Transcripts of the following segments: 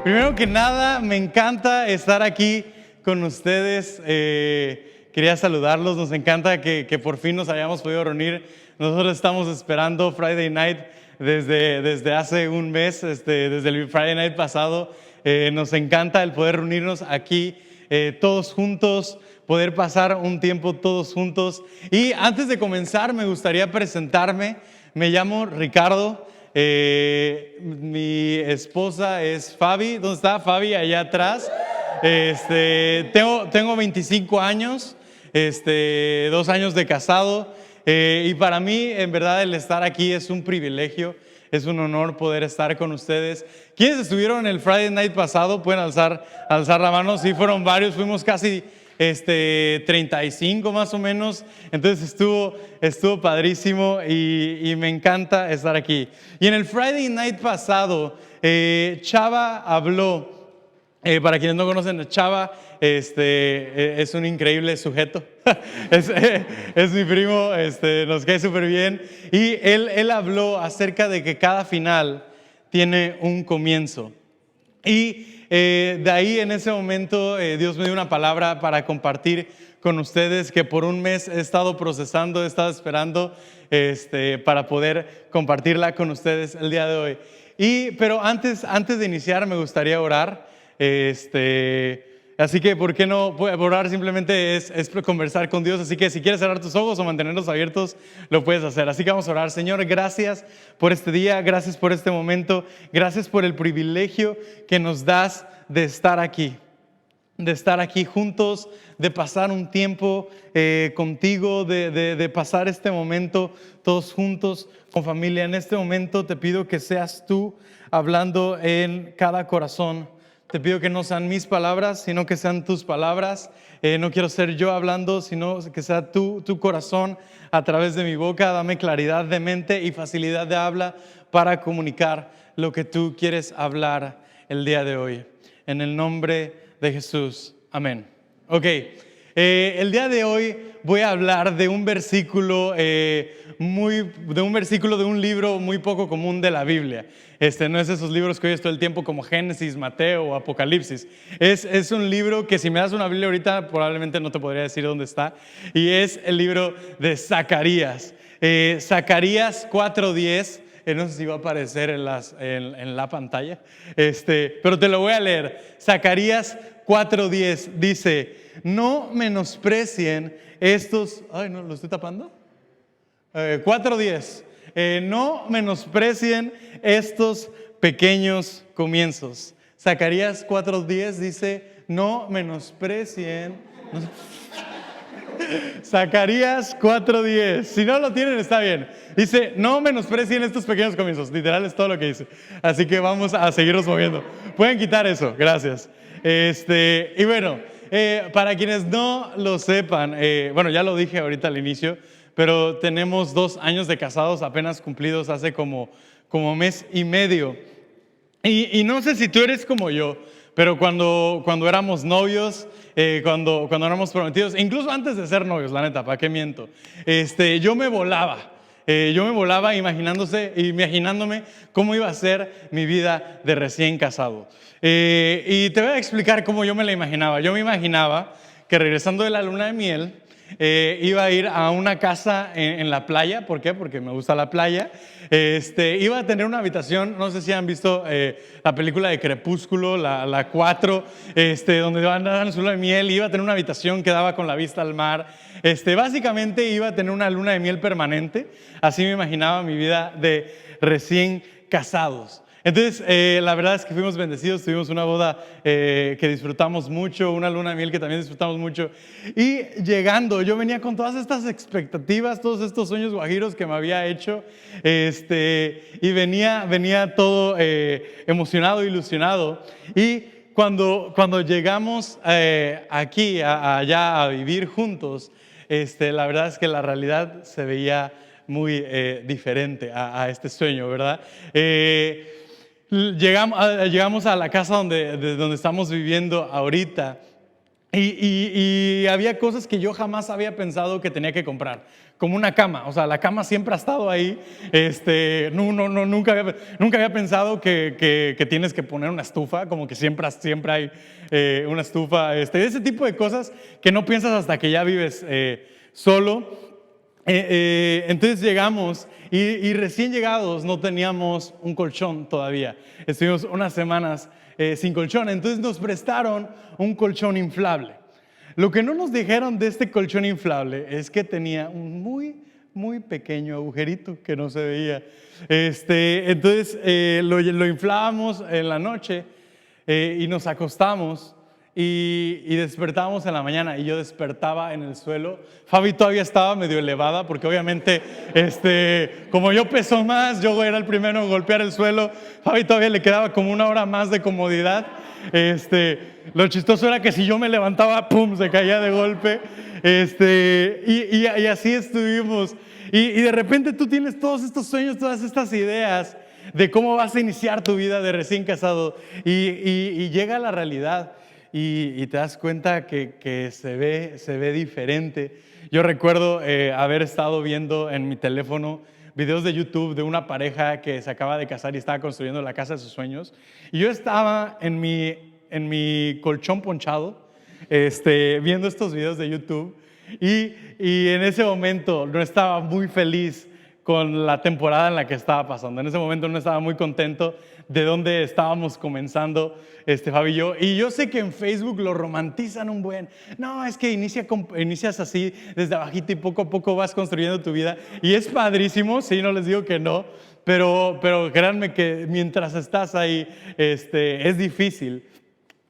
Primero que nada, me encanta estar aquí con ustedes. Quería saludarlos. Nos encanta que por fin nos hayamos podido reunir. Nosotros estamos esperando Friday Night desde hace un mes, desde el Friday Night pasado. Nos encanta el poder reunirnos aquí todos juntos, poder pasar un tiempo todos juntos. Y antes de comenzar, me gustaría presentarme. Me llamo Ricardo. Mi esposa es Fabi. ¿Dónde está Fabi? Allá atrás. Tengo 25 años, 2 años de casado, y para mí, en verdad, el estar aquí es un privilegio, es un honor poder estar con ustedes. ¿Quiénes estuvieron el Friday Night pasado? Pueden alzar la mano. Sí, fueron varios, fuimos casi 35 más o menos. Entonces estuvo padrísimo y me encanta estar aquí. Y en el Friday Night pasado, Chava habló. Para quienes no conocen a Chava, es un increíble sujeto. es mi primo, nos cae súper bien. Y él habló acerca de que cada final tiene un comienzo. Y de ahí, en ese momento, Dios me dio una palabra para compartir con ustedes que por un mes he estado procesando, he estado esperando para poder compartirla con ustedes el día de hoy. Pero antes de iniciar, me gustaría orar. Así que, ¿por qué no? Orar simplemente es conversar con Dios. Así que si quieres cerrar tus ojos o mantenerlos abiertos, lo puedes hacer. Así que vamos a orar. Señor, gracias por este día, gracias por este momento, gracias por el privilegio que nos das de estar aquí juntos, de pasar un tiempo contigo, de pasar este momento todos juntos con familia. En este momento te pido que seas tú hablando en cada corazón. Te pido que no sean mis palabras, sino que sean tus palabras. No quiero ser yo hablando, sino que sea tu corazón a través de mi boca. Dame claridad de mente y facilidad de habla para comunicar lo que tú quieres hablar el día de hoy. En el nombre de Jesús. Amén. Ok. El día de hoy voy a hablar de un versículo de un libro muy poco común de la Biblia. No es esos libros que oyes todo el tiempo como Génesis, Mateo o Apocalipsis. Es un libro que si me das una Biblia ahorita probablemente no te podría decir dónde está. Y es el libro de Zacarías. Zacarías 4:10. No sé si va a aparecer en la pantalla, pero te lo voy a leer. Zacarías 4:10 dice: no menosprecien estos... Ay, no, ¿lo estoy tapando? 4:10. No menosprecien estos pequeños comienzos. Zacarías 4:10 dice: no menosprecien... Zacarías 4:10. Si no lo tienen, está bien. Dice: no menosprecien estos pequeños comienzos. Literal es todo lo que dice. Así que vamos a seguirnos moviendo. Pueden quitar eso, gracias. Y bueno, para quienes no lo sepan, bueno, ya lo dije ahorita al inicio, pero tenemos 2 años de casados apenas cumplidos hace como mes y medio. Y no sé si tú eres como yo, pero cuando éramos novios, cuando éramos prometidos, incluso antes de ser novios, la neta, ¿para qué miento? Yo me volaba imaginándome cómo iba a ser mi vida de recién casado. Y te voy a explicar cómo yo me la imaginaba. Yo me imaginaba que regresando de la luna de miel, iba a ir a una casa en la playa. ¿Por qué? Porque me gusta la playa. Iba a tener una habitación, no sé si han visto la película de Crepúsculo, la 4, donde van a su luna de miel. Iba a tener una habitación que daba con la vista al mar. Básicamente iba a tener una luna de miel permanente. Así me imaginaba mi vida de recién casados. Entonces, la verdad es que fuimos bendecidos, tuvimos una boda que disfrutamos mucho, una luna de miel que también disfrutamos mucho. Y llegando, yo venía con todas estas expectativas, todos estos sueños guajiros que me había hecho, y venía todo emocionado, ilusionado. Y cuando llegamos aquí, allá a vivir juntos, la verdad es que la realidad se veía muy diferente a este sueño, ¿verdad? Llegamos a la casa donde estamos viviendo ahorita. Y había cosas que yo jamás había pensado que tenía que comprar, como una cama. O sea, la cama siempre ha estado ahí. Nunca había pensado que tienes que poner una estufa, como que siempre hay una estufa. Ese tipo de cosas que no piensas hasta que ya vives solo. Entonces llegamos y recién llegados no teníamos un colchón todavía. Estuvimos unas semanas sin colchón, entonces nos prestaron un colchón inflable. Lo que no nos dijeron de este colchón inflable es que tenía un muy pequeño agujerito que no se veía. Entonces lo inflábamos en la noche y nos acostamos. Y despertábamos en la mañana y yo despertaba en el suelo. Fabi todavía estaba medio elevada porque obviamente como yo peso más, yo era el primero en golpear el suelo. Fabi todavía le quedaba como una hora más de comodidad. Lo chistoso era que si yo me levantaba, ¡pum!, se caía de golpe. Y así estuvimos. Y de repente tú tienes todos estos sueños, todas estas ideas de cómo vas a iniciar tu vida de recién casado. Y llega la realidad. Y te das cuenta que se ve diferente. Yo recuerdo haber estado viendo en mi teléfono videos de YouTube de una pareja que se acaba de casar y estaba construyendo la casa de sus sueños. Y yo estaba en mi colchón ponchado viendo estos videos de YouTube y en ese momento no estaba muy feliz con la temporada en la que estaba pasando. En ese momento no estaba muy contento de dónde estábamos comenzando, Fabi y yo. Y yo sé que en Facebook lo romantizan un buen. No, es que inicias así desde abajito y poco a poco vas construyendo tu vida. Y es padrísimo, sí, no les digo que no, pero créanme que mientras estás ahí es difícil.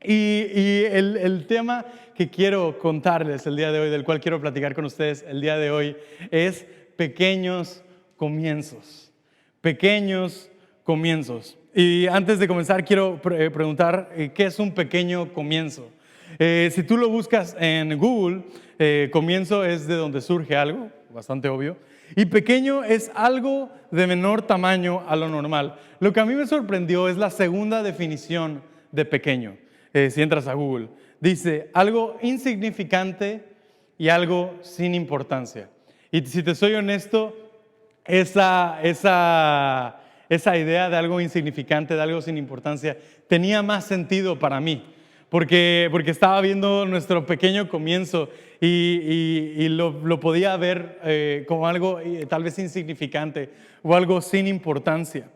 Y el tema que quiero contarles el día de hoy, del cual quiero platicar con ustedes el día de hoy, es pequeños comienzos. Pequeños comienzos. Y antes de comenzar quiero preguntar ¿qué es un pequeño comienzo? Si tú lo buscas en Google, comienzo es de donde surge algo, bastante obvio, y pequeño es algo de menor tamaño a lo normal. Lo que a mí me sorprendió es la segunda definición de pequeño. Si entras a Google, dice algo insignificante y algo sin importancia. Y si te soy honesto, esa idea de algo insignificante, de algo sin importancia, tenía más sentido para mí, porque estaba viendo nuestro pequeño comienzo y lo podía ver como algo tal vez insignificante o algo sin importancia.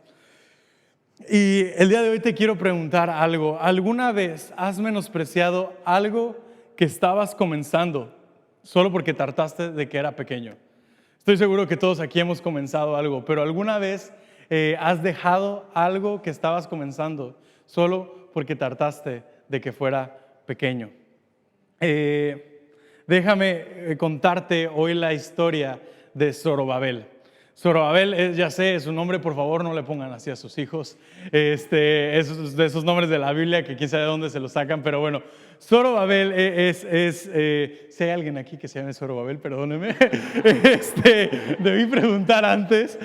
Y el día de hoy te quiero preguntar algo. ¿Alguna vez has menospreciado algo que estabas comenzando solo porque trataste de que era pequeño? Estoy seguro que todos aquí hemos comenzado algo, pero ¿alguna vez has dejado algo que estabas comenzando solo porque trataste de que fuera pequeño? Déjame contarte hoy la historia de Zorobabel. Zorobabel, ya sé, es un nombre, por favor no le pongan así a sus hijos. Es de esos nombres de la Biblia que quién sabe de dónde se los sacan, pero bueno, Zorobabel si hay alguien aquí que se llame Zorobabel, perdóneme, debí preguntar antes,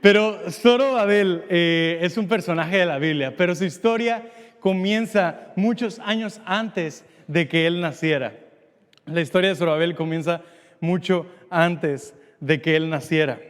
pero Zorobabel es un personaje de la Biblia, pero su historia comienza muchos años antes de que él naciera. La historia de Zorobabel comienza mucho antes de que él naciera.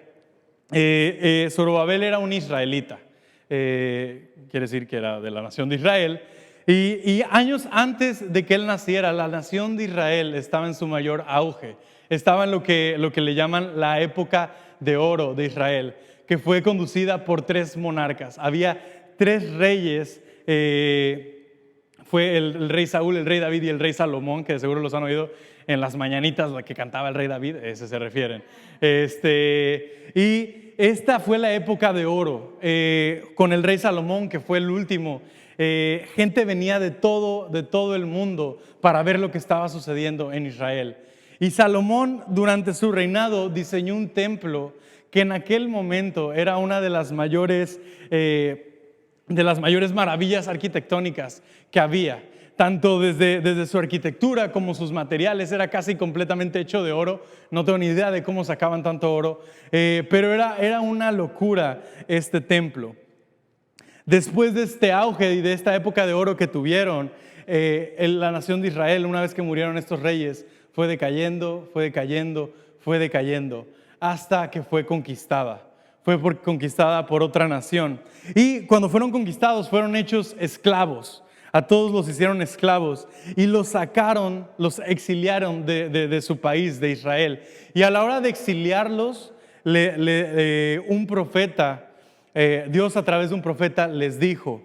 Zorobabel era un israelita, quiere decir que era de la nación de Israel, y años antes de que él naciera, la nación de Israel estaba en su mayor auge, estaba en lo que le llaman la época de oro de Israel, que fue conducida por 3 monarcas. Había 3 reyes, fue el rey Saúl, el rey David y el rey Salomón, que de seguro los han oído en las mañanitas, la que cantaba el rey David, ese se refieren. Y esta fue la época de oro, con el rey Salomón, que fue el último. Gente venía de todo el mundo para ver lo que estaba sucediendo en Israel. Y Salomón, durante su reinado, diseñó un templo que en aquel momento era una de las mayores maravillas arquitectónicas que había. Tanto desde su arquitectura como sus materiales, era casi completamente hecho de oro. No tengo ni idea de cómo sacaban tanto oro, pero era una locura este templo. Después de este auge y de esta época de oro que tuvieron, la nación de Israel, una vez que murieron estos reyes, fue decayendo, fue decayendo, fue decayendo, hasta que fue conquistada. Conquistada por otra nación. Y cuando fueron conquistados, fueron hechos esclavos. A todos los hicieron esclavos y los sacaron, los exiliaron de su país, de Israel. Y a la hora de exiliarlos, un profeta, Dios a través de un profeta les dijo,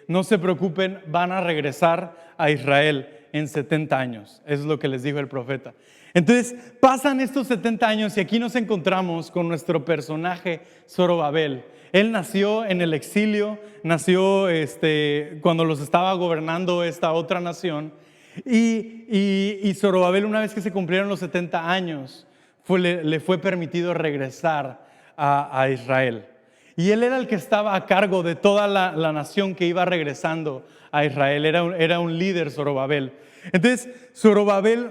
no se preocupen, van a regresar a Israel en 70 años. Eso es lo que les dijo el profeta. Entonces pasan estos 70 años y aquí nos encontramos con nuestro personaje Zorobabel. Él nació en el exilio, nació cuando los estaba gobernando esta otra nación. Y Zorobabel, una vez que se cumplieron los 70 años, le fue permitido regresar a Israel. Y él era el que estaba a cargo de toda la nación que iba regresando a Israel. Era un líder, Zorobabel. Entonces, Zorobabel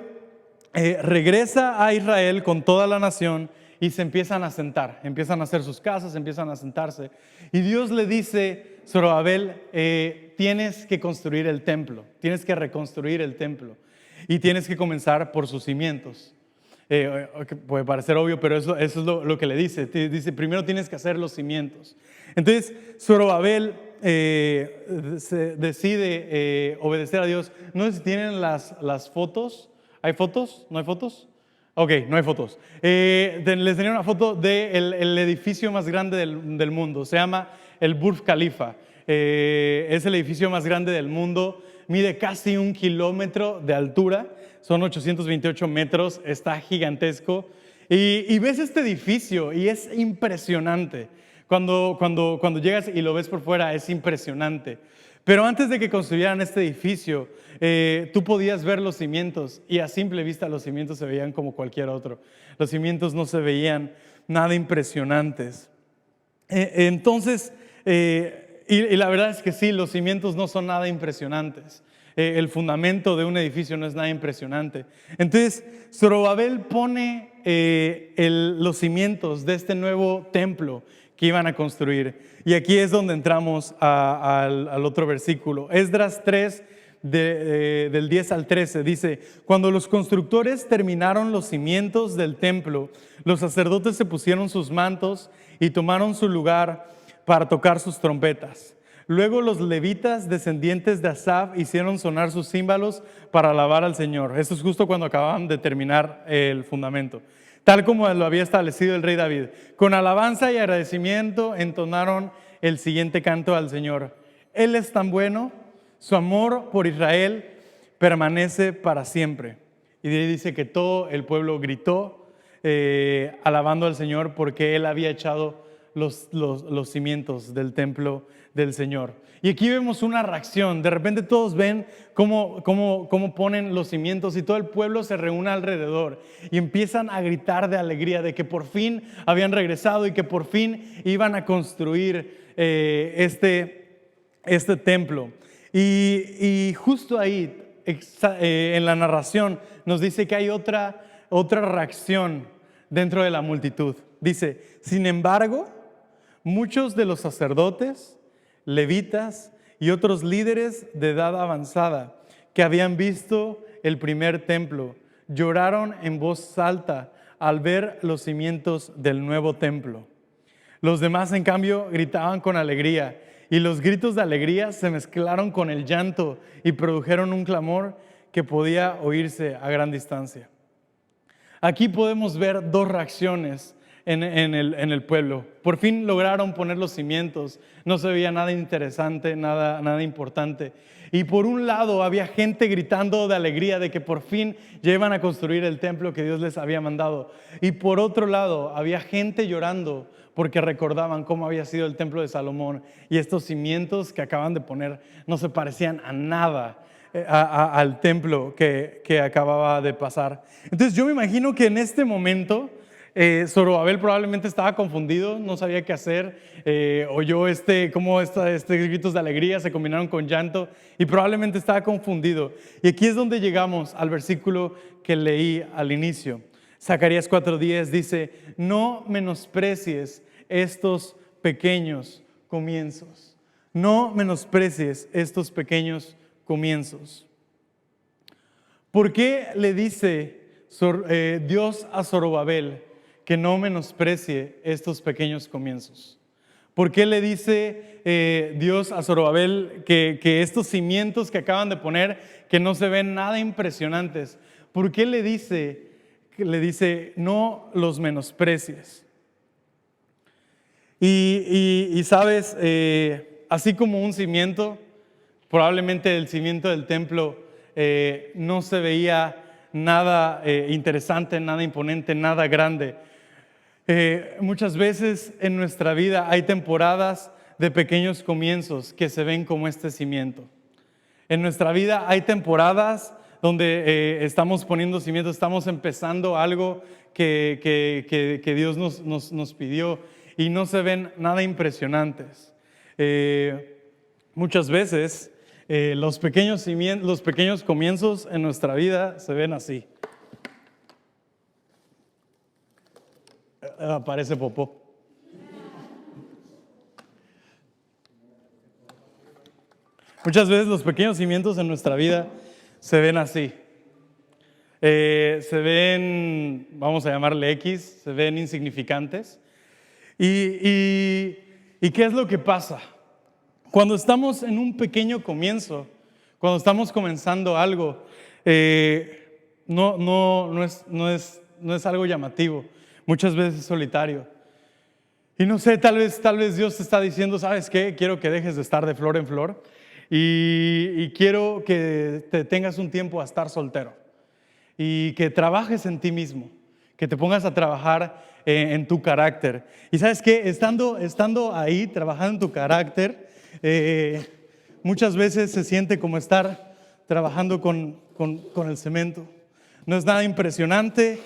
regresa a Israel con toda la nación y se empiezan a sentar. Empiezan a hacer sus casas, empiezan a sentarse. Y Dios le dice, Zorobabel, tienes que construir el templo. Tienes que reconstruir el templo. Y tienes que comenzar por sus cimientos. Puede parecer obvio, pero eso es lo que le dice. Dice, primero tienes que hacer los cimientos. Entonces, Zorobabel decide obedecer a Dios. No sé si tienen las fotos. ¿Hay fotos? ¿No hay fotos? Ok, no hay fotos. Les tenía una foto del edificio más grande del mundo. Se llama el Burj Khalifa. Es el edificio más grande del mundo. Mide casi 1 kilómetro de altura. Son 828 metros, está gigantesco. Y ves este edificio y es impresionante. Cuando llegas y lo ves por fuera es impresionante. Pero antes de que construyeran este edificio, tú podías ver los cimientos y a simple vista los cimientos se veían como cualquier otro. Los cimientos no se veían nada impresionantes. Entonces, y la verdad es que sí, los cimientos no son nada impresionantes. El fundamento de un edificio no es nada impresionante. Entonces, Zorobabel pone los cimientos de este nuevo templo que iban a construir. Y aquí es donde entramos al otro versículo. Esdras 3, del 10 al 13, dice: cuando los constructores terminaron los cimientos del templo, los sacerdotes se pusieron sus mantos y tomaron su lugar para tocar sus trompetas. Luego los levitas, descendientes de Asaf, hicieron sonar sus címbalos para alabar al Señor. Esto es justo cuando acababan de terminar el fundamento, tal como lo había establecido el rey David. Con alabanza y agradecimiento entonaron el siguiente canto al Señor. Él es tan bueno, su amor por Israel permanece para siempre. Y de ahí dice que todo el pueblo gritó alabando al Señor porque Él había echado los cimientos del templo del Señor. Y aquí vemos una reacción. De repente todos ven cómo ponen los cimientos y todo el pueblo se reúne alrededor y empiezan a gritar de alegría de que por fin habían regresado y que por fin iban a construir este templo. Y justo ahí en la narración nos dice que hay otra reacción dentro de la multitud. Dice: sin embargo, muchos de los sacerdotes, levitas y otros líderes de edad avanzada que habían visto el primer templo lloraron en voz alta al ver los cimientos del nuevo templo. Los demás, en cambio, gritaban con alegría, y los gritos de alegría se mezclaron con el llanto y produjeron un clamor que podía oírse a gran distancia. Aquí podemos ver dos reacciones en el pueblo. Por fin lograron poner los cimientos, no se veía nada interesante, nada importante. Y por un lado había gente gritando de alegría de que por fin ya iban a construir el templo que Dios les había mandado. Y por otro lado había gente llorando porque recordaban cómo había sido el templo de Salomón y estos cimientos que acaban de poner no se parecían a nada al templo que acababa de pasar. Entonces yo me imagino que en este momento Zorobabel probablemente estaba confundido, no sabía qué hacer, oyó cómo estos gritos de alegría se combinaron con llanto y probablemente estaba confundido. Y aquí es donde llegamos al versículo que leí al inicio. Zacarías 4:10 dice: no menosprecies estos pequeños comienzos. No menosprecies estos pequeños comienzos. ¿Por qué le dice Dios a Zorobabel que no menosprecie estos pequeños comienzos? ¿Por qué le dice Dios a Zorobabel que estos cimientos que acaban de poner, que no se ven nada impresionantes, por qué le dice no los menosprecies? Y sabes, así como un cimiento, probablemente el cimiento del templo no se veía nada interesante, nada imponente, nada grande. Muchas veces en nuestra vida hay temporadas de pequeños comienzos que se ven como este cimiento. En nuestra vida hay temporadas donde estamos poniendo cimientos, estamos empezando algo que Dios nos pidió y no se ven nada impresionantes. Muchas veces los pequeños comienzos en nuestra vida se ven así. Parece popó. Muchas veces los pequeños cimientos en nuestra vida se ven así. Se ven, vamos a llamarle X, se ven insignificantes. ¿Y qué es lo que pasa? Cuando estamos en un pequeño comienzo, cuando estamos comenzando algo, no es algo llamativo. Muchas veces es solitario. Y no sé, tal vez Dios te está diciendo, ¿sabes qué? Quiero que dejes de estar de flor en flor y quiero que te tengas un tiempo a estar soltero y que trabajes en ti mismo, que te pongas a trabajar en tu carácter. Y ¿sabes qué? Estando ahí, trabajando en tu carácter, muchas veces se siente como estar trabajando con el cemento. No es nada impresionante.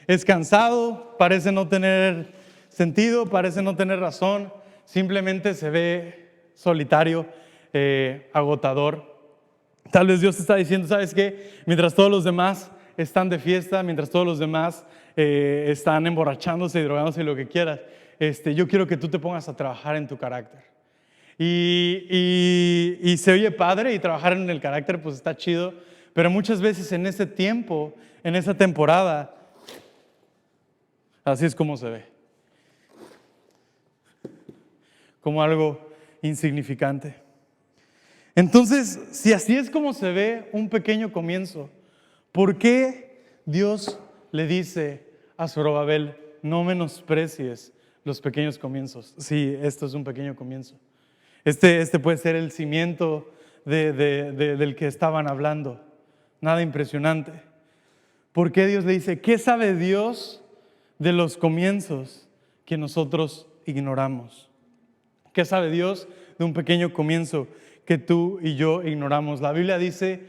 Es cansado, parece no tener sentido, parece no tener razón, simplemente se ve solitario, agotador. Tal vez Dios te está diciendo, ¿sabes qué? Mientras todos los demás están de fiesta, mientras todos los demás están emborrachándose y drogándose y lo que quieras, yo quiero que tú te pongas a trabajar en tu carácter. Y se oye padre y trabajar en el carácter pues está chido, pero muchas veces en ese tiempo, en esa temporada, así es como se ve, como algo insignificante. Entonces, si así es como se ve un pequeño comienzo, ¿por qué Dios le dice a Zorobabel, no menosprecies los pequeños comienzos? Sí, esto es un pequeño comienzo. Este puede ser el cimiento del que estaban hablando. Nada impresionante. ¿Por qué Dios le dice, qué sabe Dios de los comienzos que nosotros ignoramos? ¿Qué sabe Dios de un pequeño comienzo que tú y yo ignoramos? La Biblia dice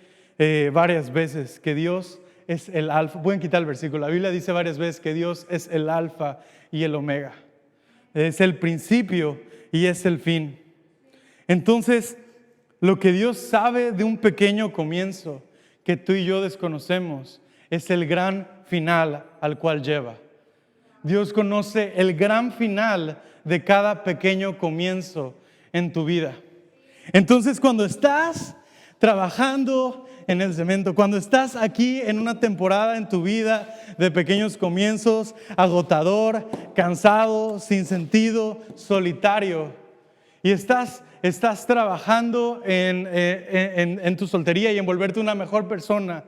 varias veces que Dios es el alfa. Pueden quitar el versículo. La Biblia dice varias veces que Dios es el alfa y el omega. Es el principio y es el fin. Entonces, lo que Dios sabe de un pequeño comienzo que tú y yo desconocemos es el gran final al cual lleva. Dios conoce el gran final de cada pequeño comienzo en tu vida. Entonces, cuando estás trabajando en el cemento, cuando estás aquí en una temporada en tu vida de pequeños comienzos, agotador, cansado, sin sentido, solitario, y estás trabajando en tu soltería y en volverte una mejor persona,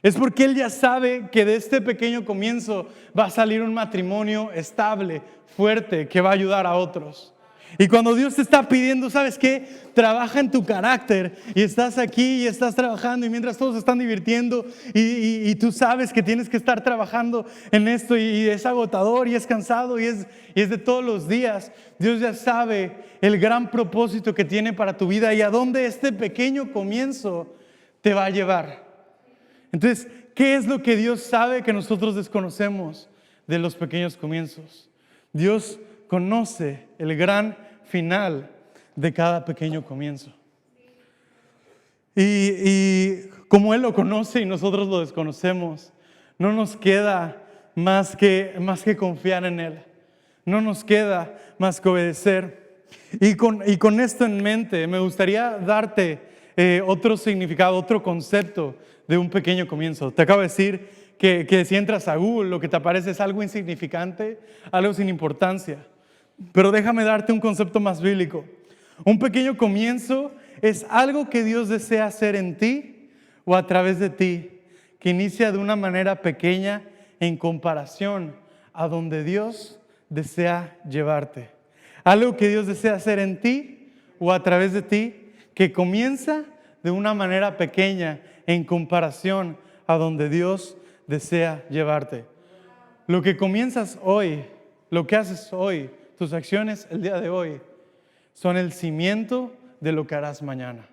es porque Él ya sabe que de este pequeño comienzo va a salir un matrimonio estable, fuerte, que va a ayudar a otros. Y cuando Dios te está pidiendo, ¿sabes qué? Trabaja en tu carácter y estás aquí y estás trabajando y mientras todos están divirtiendo y tú sabes que tienes que estar trabajando en esto y es agotador y es cansado y es de todos los días. Dios ya sabe el gran propósito que tiene para tu vida y a dónde este pequeño comienzo te va a llevar. Entonces, ¿qué es lo que Dios sabe que nosotros desconocemos de los pequeños comienzos? Dios conoce el gran final de cada pequeño comienzo. Y como Él lo conoce y nosotros lo desconocemos, no nos queda más que confiar en Él. No nos queda más que obedecer. Y con esto en mente, me gustaría darte otro significado, otro concepto de un pequeño comienzo. Te acabo de decir que si entras a Google, lo que te aparece es algo insignificante, algo sin importancia. Pero déjame darte un concepto más bíblico. Un pequeño comienzo es algo que Dios desea hacer en ti o a través de ti, que inicia de una manera pequeña en comparación a donde Dios desea llevarte. Algo que Dios desea hacer en ti o a través de ti, que comienza de una manera pequeña en comparación a donde Dios desea llevarte. Lo que comienzas hoy, lo que haces hoy, tus acciones el día de hoy, son el cimiento de lo que harás mañana.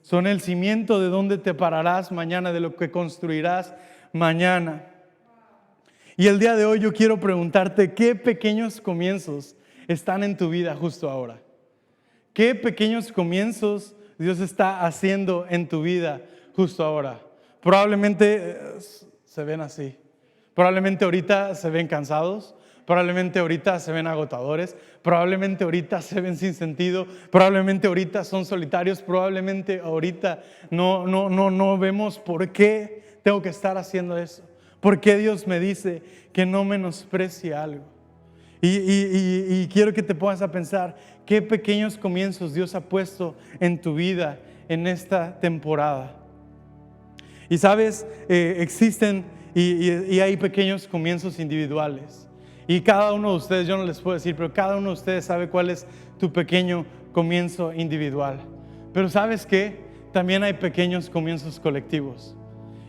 Son el cimiento de donde te pararás mañana, de lo que construirás mañana. Y el día de hoy yo quiero preguntarte, ¿qué pequeños comienzos están en tu vida justo ahora? ¿Qué pequeños comienzos Dios está haciendo en tu vida justo ahora? Probablemente se ven así. Probablemente ahorita se ven cansados. Probablemente ahorita se ven agotadores. Probablemente ahorita se ven sin sentido. Probablemente ahorita son solitarios. Probablemente ahorita no vemos por qué tengo que estar haciendo eso. ¿Por qué Dios me dice que no menosprecie algo? Y quiero que te pongas a pensar qué pequeños comienzos Dios ha puesto en tu vida en esta temporada. Y sabes, existen y hay pequeños comienzos individuales. Y cada uno de ustedes, yo no les puedo decir, pero cada uno de ustedes sabe cuál es tu pequeño comienzo individual. Pero ¿sabes qué? También hay pequeños comienzos colectivos.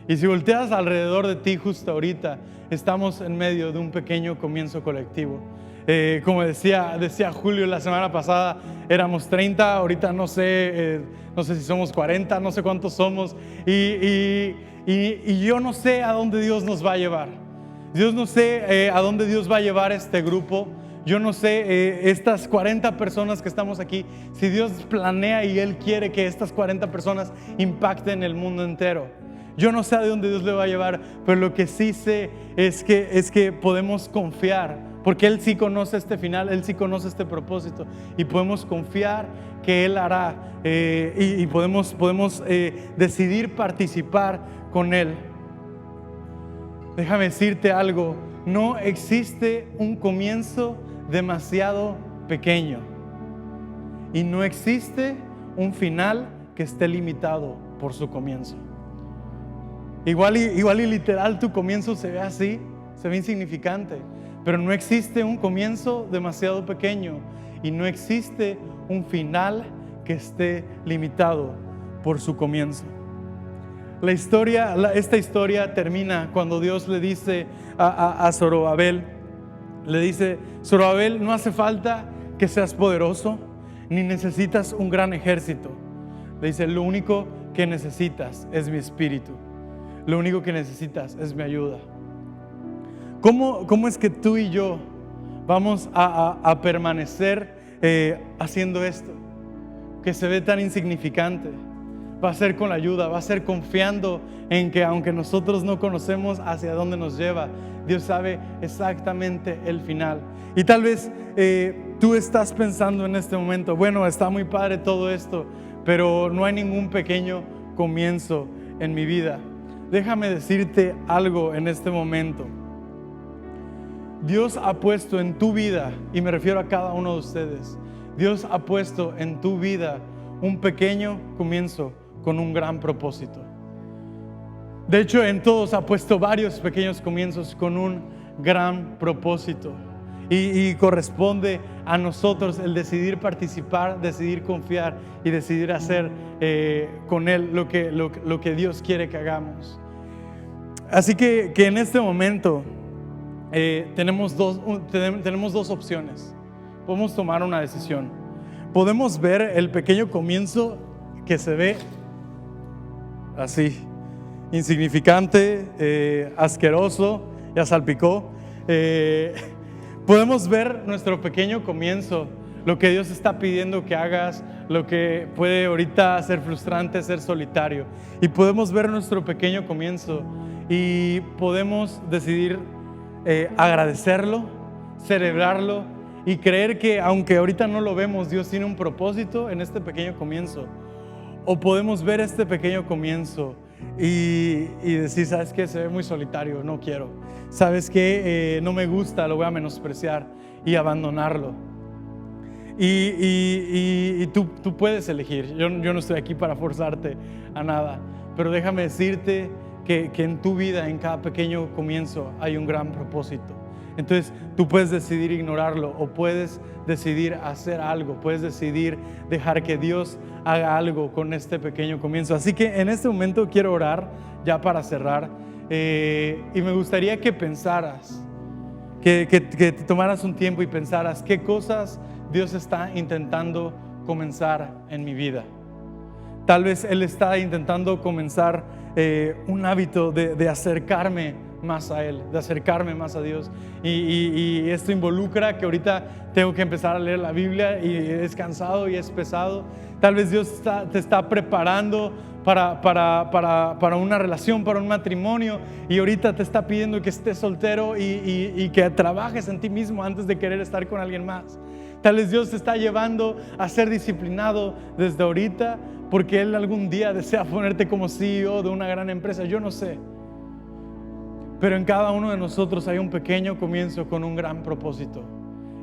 Y si volteas alrededor de ti justo ahorita, estamos en medio de un pequeño comienzo colectivo. Como decía Julio la semana pasada, éramos 30, ahorita no sé si somos 40, no sé cuántos somos. Y yo no sé a dónde Dios nos va a llevar. Yo no sé a dónde Dios va a llevar este grupo. Yo no sé, estas 40 personas que estamos aquí, si Dios planea y Él quiere que estas 40 personas impacten el mundo entero. Yo no sé a dónde Dios le va a llevar, pero lo que sí sé es que podemos confiar, porque Él sí conoce este final, Él sí conoce este propósito, y podemos confiar que Él hará, y podemos decidir participar con Él. Déjame decirte algo, no existe un comienzo demasiado pequeño, y no existe un final que esté limitado por su comienzo. Igual y literal tu comienzo se ve así, se ve insignificante, pero no existe un comienzo demasiado pequeño y no existe un final que esté limitado por su comienzo. Esta historia termina cuando Dios le dice a Zorobabel, le dice: Zorobabel, no hace falta que seas poderoso, ni necesitas un gran ejército. Le dice: lo único que necesitas es mi espíritu. Lo único que necesitas es mi ayuda. ¿Cómo es que tú y yo vamos a permanecer haciendo esto? Que se ve tan insignificante. Va a ser con la ayuda, va a ser confiando en que aunque nosotros no conocemos hacia dónde nos lleva, Dios sabe exactamente el final. Y tal vez tú estás pensando en este momento, bueno, está muy padre todo esto, pero no hay ningún pequeño comienzo en mi vida. Déjame decirte algo en este momento. Dios ha puesto en tu vida, y me refiero a cada uno de ustedes, Dios ha puesto en tu vida un pequeño comienzo con un gran propósito. De hecho, en todos ha puesto varios pequeños comienzos con un gran propósito. Y corresponde a nosotros el decidir participar, decidir confiar y decidir hacer con Él lo que Dios quiere que hagamos. Así que en este momento tenemos dos opciones. Podemos tomar una decisión. Podemos ver el pequeño comienzo que se ve así, insignificante, asqueroso, ya salpicó. Podemos ver nuestro pequeño comienzo, lo que Dios está pidiendo que hagas, lo que puede ahorita ser frustrante, ser solitario. Y podemos ver nuestro pequeño comienzo y podemos decidir agradecerlo, celebrarlo y creer que aunque ahorita no lo vemos, Dios tiene un propósito en este pequeño comienzo. O podemos ver este pequeño comienzo y decir, ¿sabes qué? Se ve muy solitario, no quiero. ¿Sabes qué? No me gusta, lo voy a menospreciar y abandonarlo. Y tú puedes elegir. Yo no estoy aquí para forzarte a nada, pero déjame decirte que en tu vida, en cada pequeño comienzo, hay un gran propósito. Entonces tú puedes decidir ignorarlo o puedes decidir hacer algo, puedes decidir dejar que Dios haga algo con este pequeño comienzo. Así que en este momento quiero orar ya para cerrar, y me gustaría que pensaras, que te tomaras un tiempo y pensaras qué cosas Dios está intentando comenzar en mi vida. Tal vez Él está intentando comenzar un hábito de acercarme más a Él, de acercarme más a Dios. Y esto involucra que ahorita tengo que empezar a leer la Biblia y es cansado y es pesado. Tal vez Dios te está preparando para una relación, para un matrimonio, y ahorita te está pidiendo que estés soltero y que trabajes en ti mismo antes de querer estar con alguien más. Tal vez Dios te está llevando a ser disciplinado desde ahorita porque Él algún día desea ponerte como CEO de una gran empresa. Yo no sé. Pero en cada uno de nosotros hay un pequeño comienzo con un gran propósito.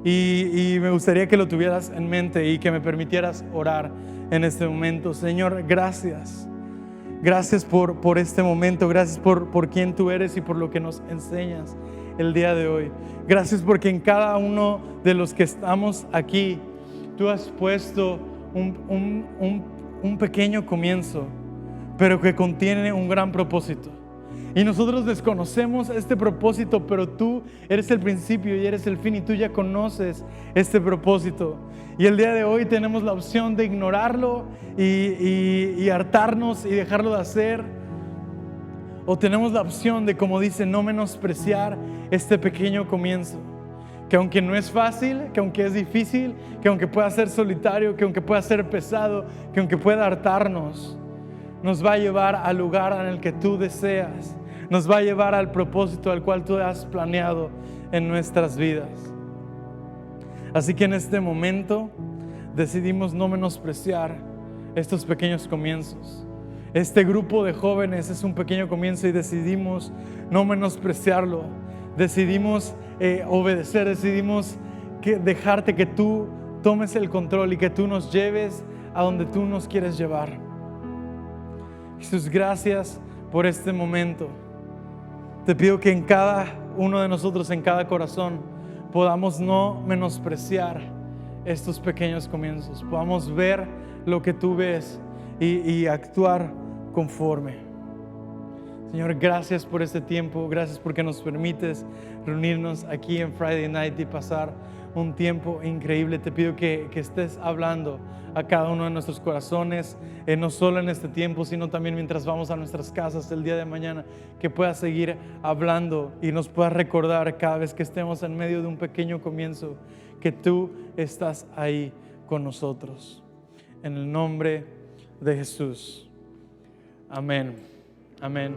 Y me gustaría que lo tuvieras en mente y que me permitieras orar en este momento. Señor, gracias. Gracias por este momento. Gracias por quién tú eres y por lo que nos enseñas el día de hoy. Gracias porque en cada uno de los que estamos aquí, tú has puesto un pequeño comienzo, pero que contiene un gran propósito. Y nosotros desconocemos este propósito, pero tú eres el principio y eres el fin, y tú ya conoces este propósito. Y el día de hoy tenemos la opción de ignorarlo y hartarnos y dejarlo de hacer. O tenemos la opción de, como dice, no menospreciar este pequeño comienzo. Que aunque no es fácil, que aunque es difícil, que aunque pueda ser solitario, que aunque pueda ser pesado, que aunque pueda hartarnos, nos va a llevar al lugar en el que tú deseas. Nos va a llevar al propósito al cual tú has planeado en nuestras vidas. Así que en este momento decidimos no menospreciar estos pequeños comienzos. Este grupo de jóvenes es un pequeño comienzo y decidimos no menospreciarlo. Decidimos obedecer, decidimos dejarte que tú tomes el control y que tú nos lleves a donde tú nos quieres llevar. Jesús, gracias por este momento. Te pido que en cada uno de nosotros, en cada corazón, podamos no menospreciar estos pequeños comienzos. Podamos ver lo que tú ves y actuar conforme. Señor, gracias por este tiempo. Gracias porque nos permites reunirnos aquí en Friday Night y pasar un tiempo increíble. Te pido que estés hablando a cada uno de nuestros corazones, no solo en este tiempo, sino también mientras vamos a nuestras casas el día de mañana, que puedas seguir hablando y nos puedas recordar cada vez que estemos en medio de un pequeño comienzo, que tú estás ahí con nosotros. En el nombre de Jesús. Amén. Amén.